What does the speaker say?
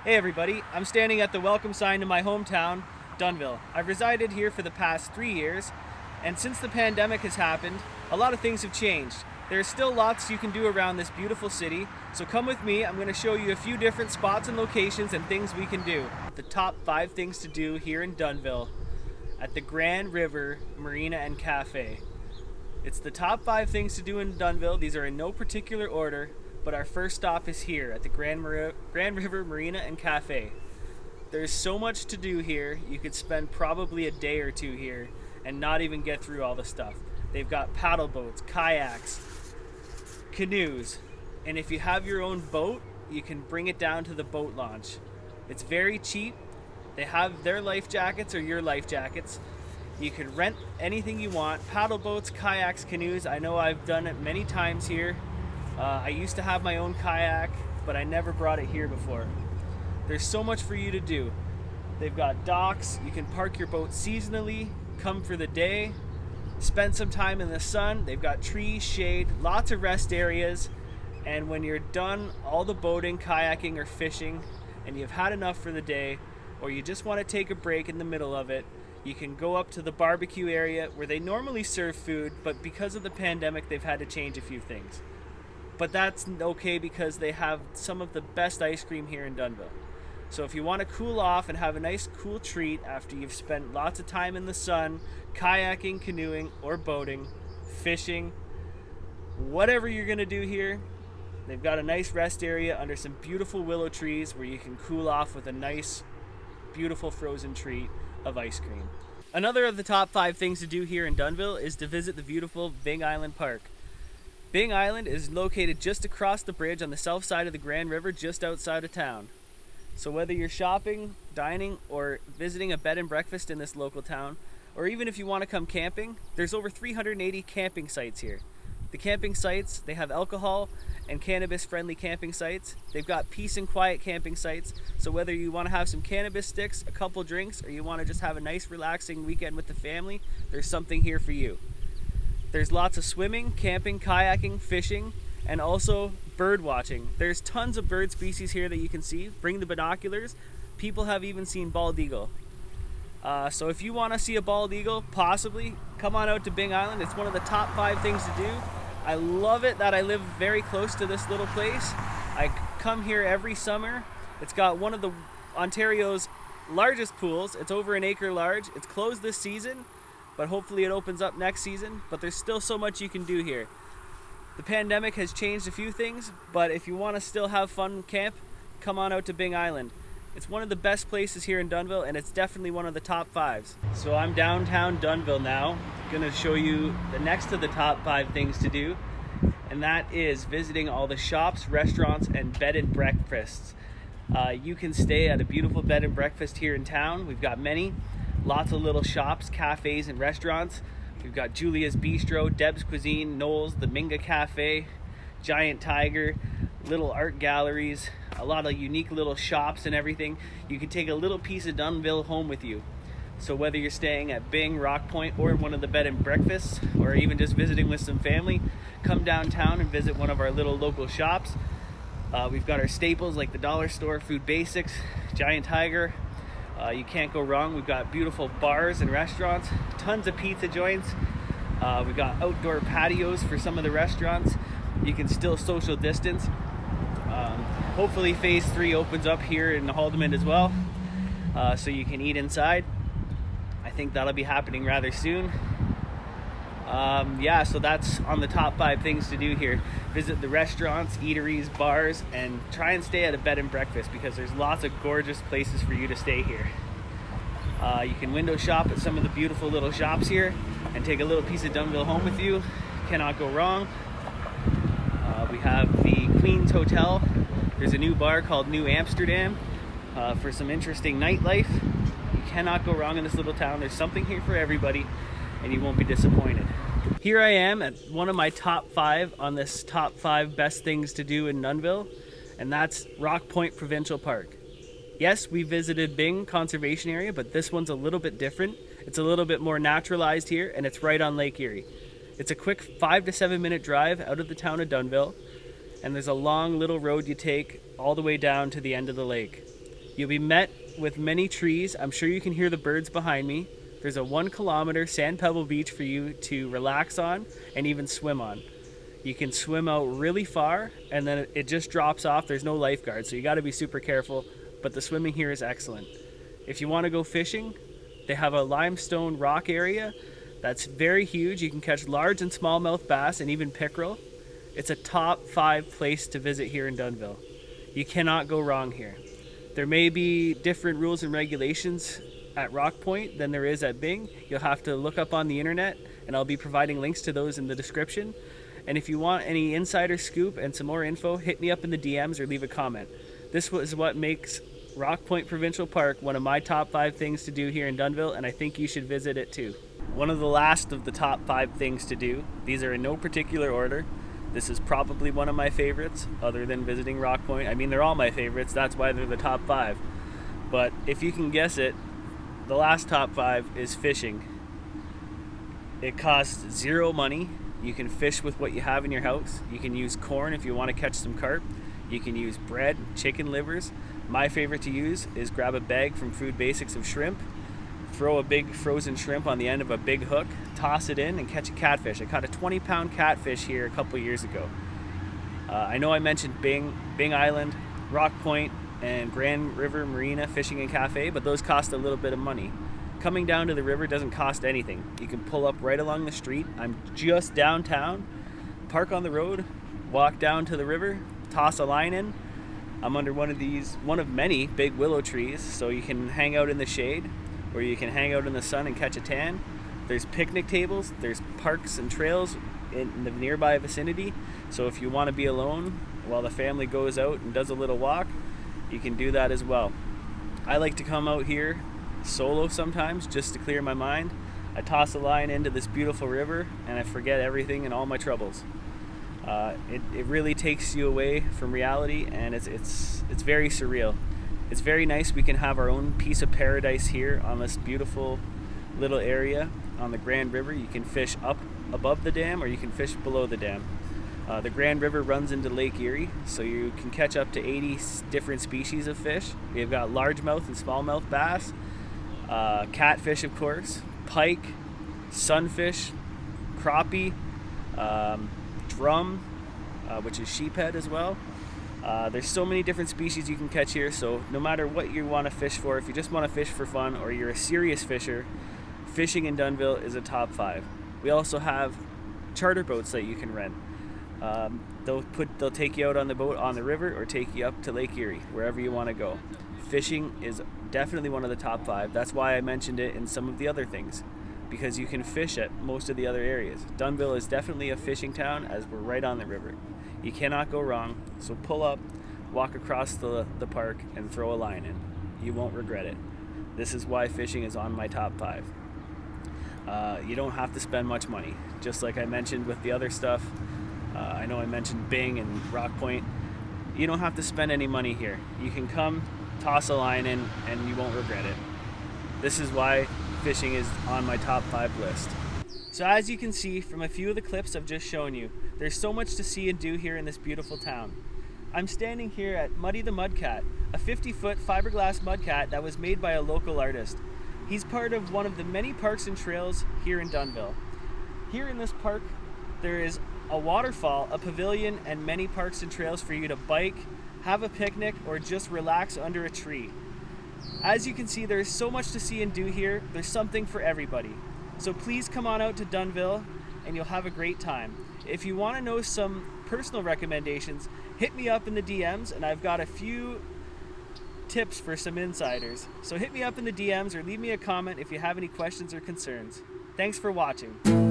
Hey everybody, I'm standing at the welcome sign to my hometown, Dunnville. I've resided here for the past 3 years, and since the pandemic has happened, a lot of things have changed. There's still lots you can do around this beautiful city, so come with me. I'm going to show you a few different spots and locations and things we can do. The top 5 things to do here in Dunnville at the Grand River Marina and Cafe. It's the top 5 things to do in Dunnville. These are in no particular order, but our first stop is here at the Grand River Marina and Cafe. There's so much to do here, you could spend probably a day or two here and not even get through all the stuff. They've got paddle boats, kayaks, canoes, and if you have your own boat, you can bring it down to the boat launch. It's very cheap. They have their life jackets or your life jackets. You can rent anything you want, paddle boats, kayaks, canoes. I know I've done it many times here. I used to have my own kayak, but I never brought it here before. There's so much for you to do. They've got docks, you can park your boat seasonally, come for the day, spend some time in the sun. They've got trees, shade, lots of rest areas, and when you're done all the boating, kayaking, or fishing, and you've had enough for the day, or you just want to take a break in the middle of it, you can go up to the barbecue area where they normally serve food, but because of the pandemic, they've had to change a few things. But that's okay because they have some of the best ice cream here in Dunnville. So if you want to cool off and have a nice cool treat after you've spent lots of time in the sun, kayaking, canoeing, or boating, fishing, whatever you're going to do here, they've got a nice rest area under some beautiful willow trees where you can cool off with a nice, beautiful frozen treat of ice cream. Another of the top 5 things to do here in Dunnville is to visit the beautiful Byng Island Park. Byng Island is located just across the bridge on the south side of the Grand River, just outside of town. So whether you're shopping, dining, or visiting a bed and breakfast in this local town, or even if you want to come camping, there's over 380 camping sites here. The camping sites, they have alcohol and cannabis friendly camping sites. They've got peace and quiet camping sites. So whether you want to have some cannabis sticks, a couple drinks, or you want to just have a nice relaxing weekend with the family, there's something here for you. There's lots of swimming, camping, kayaking, fishing, and also bird watching. There's tons of bird species here that you can see. Bring the binoculars. People have even seen bald eagle. So if you want to see a bald eagle, possibly, come on out to Byng Island. It's one of the top 5 things to do. I love it that I live very close to this little place. I come here every summer. It's got one of the Ontario's largest pools. It's over an acre large. It's closed this season, but hopefully it opens up next season. But there's still so much you can do here. The pandemic has changed a few things, but if you want to still have fun camp, come on out to Byng Island. It's one of the best places here in Dunnville, and it's definitely one of the top 5s. So I'm downtown Dunnville now. Gonna show you the next to the top 5 things to do, and that is visiting all the shops, restaurants, and bed and breakfasts. You can stay at a beautiful bed and breakfast here in town. We've got many, lots of little shops, cafes, and restaurants. We've got Julia's Bistro, DEBB's Cuisine, Noel's, the Minga Cafe, Giant Tiger, little art galleries, a lot of unique little shops and everything. You can take a little piece of Dunnville home with you. So whether you're staying at Byng, Rock Point, or one of the bed and breakfasts, or even just visiting with some family, come downtown and visit one of our little local shops. We've got our staples like the dollar store, Food Basics, Giant Tiger. You can't go wrong. We've got beautiful bars and restaurants, tons of pizza joints. We've got outdoor patios for some of the restaurants. You can still social distance. Hopefully phase 3 opens up here in Haldimand as well, so you can eat inside. I think that'll be happening rather soon. Yeah, so that's on the top 5 things to do here. Visit the restaurants, eateries, bars, and try and stay at a bed and breakfast because there's lots of gorgeous places for you to stay here. You can window shop at some of the beautiful little shops here and take a little piece of Dunnville home with you. Cannot go wrong. We have the Queen's Hotel. There's a new bar called New Amsterdam for some interesting nightlife. You cannot go wrong in this little town. There's something here for everybody, and you won't be disappointed. Here I am at one of my top 5 on this top 5 best things to do in Dunnville, and that's Rock Point Provincial Park. Yes, we visited Byng Conservation Area, but this one's a little bit different. It's a little bit more naturalized here, and it's right on Lake Erie. It's a quick 5 to 7 minute drive out of the town of Dunnville, and there's a long little road you take all the way down to the end of the lake. You'll be met with many trees. I'm sure you can hear the birds behind me. There's a 1 kilometer sand pebble beach for you to relax on and even swim on. You can swim out really far and then it just drops off. There's no lifeguard, so you got to be super careful, but the swimming here is excellent. If you want to go fishing, they have a limestone rock area that's very huge. You can catch large and smallmouth bass and even pickerel. It's a top 5 place to visit here in Dunnville. You cannot go wrong here. There may be different rules and regulations at Rock Point than there is at Byng. You'll have to look up on the internet, and I'll be providing links to those in the description. And if you want any insider scoop and some more info, hit me up in the DMs or leave a comment. This is what makes Rock Point Provincial Park one of my top 5 things to do here in Dunnville, and I think you should visit it too. One of the last of the top 5 things to do. These are in no particular order. This is probably one of my favorites, other than visiting Rock Point. I mean, they're all my favorites, that's why they're the top 5. But if you can guess it, the last top 5 is fishing. It costs 0 money. You can fish with what you have in your house. You can use corn if you want to catch some carp. You can use bread, chicken livers. My favorite to use is grab a bag from Food Basics of shrimp, throw a big frozen shrimp on the end of a big hook, toss it in, and catch a catfish. I caught a 20-pound catfish here a couple years ago. I know I mentioned Byng Island, Rock Point, and Grand River Marina Fishing and Cafe, but those cost a little bit of money. Coming down to the river doesn't cost anything. You can pull up right along the street. I'm just downtown, park on the road, walk down to the river, toss a line in. I'm under one of many big willow trees, so you can hang out in the shade, or you can hang out in the sun and catch a tan. There's picnic tables, there's parks and trails in the nearby vicinity, so if you want to be alone while the family goes out and does a little walk, you can do that as well. I like to come out here solo sometimes just to clear my mind. I toss a line into this beautiful river and I forget everything and all my troubles. It really takes you away from reality, and it's very surreal. It's very nice. We can have our own piece of paradise here on this beautiful little area on the Grand River. You can fish up above the dam or you can fish below the dam. The Grand River runs into Lake Erie, so you can catch up to 80 different species of fish. We've got largemouth and smallmouth bass, catfish of course, pike, sunfish, crappie, drum, which is sheephead as well. There's so many different species you can catch here, so no matter what you want to fish for, if you just want to fish for fun or you're a serious fisher, fishing in Dunnville is a top 5. We also have charter boats that you can rent. They'll take you out on the boat on the river or take you up to Lake Erie, wherever you want to go. Fishing is definitely one of the top 5. That's why I mentioned it in some of the other things, because you can fish at most of the other areas. Dunnville is definitely a fishing town, as we're right on the river. You cannot go wrong, so pull up, walk across the park, and throw a line in. You won't regret it. This is why fishing is on my top 5. You don't have to spend much money. Just like I mentioned with the other stuff, I know I mentioned Byng and Rock Point. You don't have to spend any money here. You can come, toss a line in, and you won't regret it. This is why fishing is on my top 5 list. So as you can see from a few of the clips I've just shown you, there's so much to see and do here in this beautiful town. I'm standing here at Muddy the Mudcat, a 50-foot fiberglass mudcat that was made by a local artist. He's part of one of the many parks and trails here in Dunnville. Here in this park, there is a waterfall, a pavilion, and many parks and trails for you to bike, have a picnic, or just relax under a tree. As you can see, there's so much to see and do here. There's something for everybody. So please come on out to Dunnville and you'll have a great time. If you want to know some personal recommendations, hit me up in the DMs, and I've got a few tips for some insiders. So hit me up in the DMs or leave me a comment if you have any questions or concerns. Thanks for watching.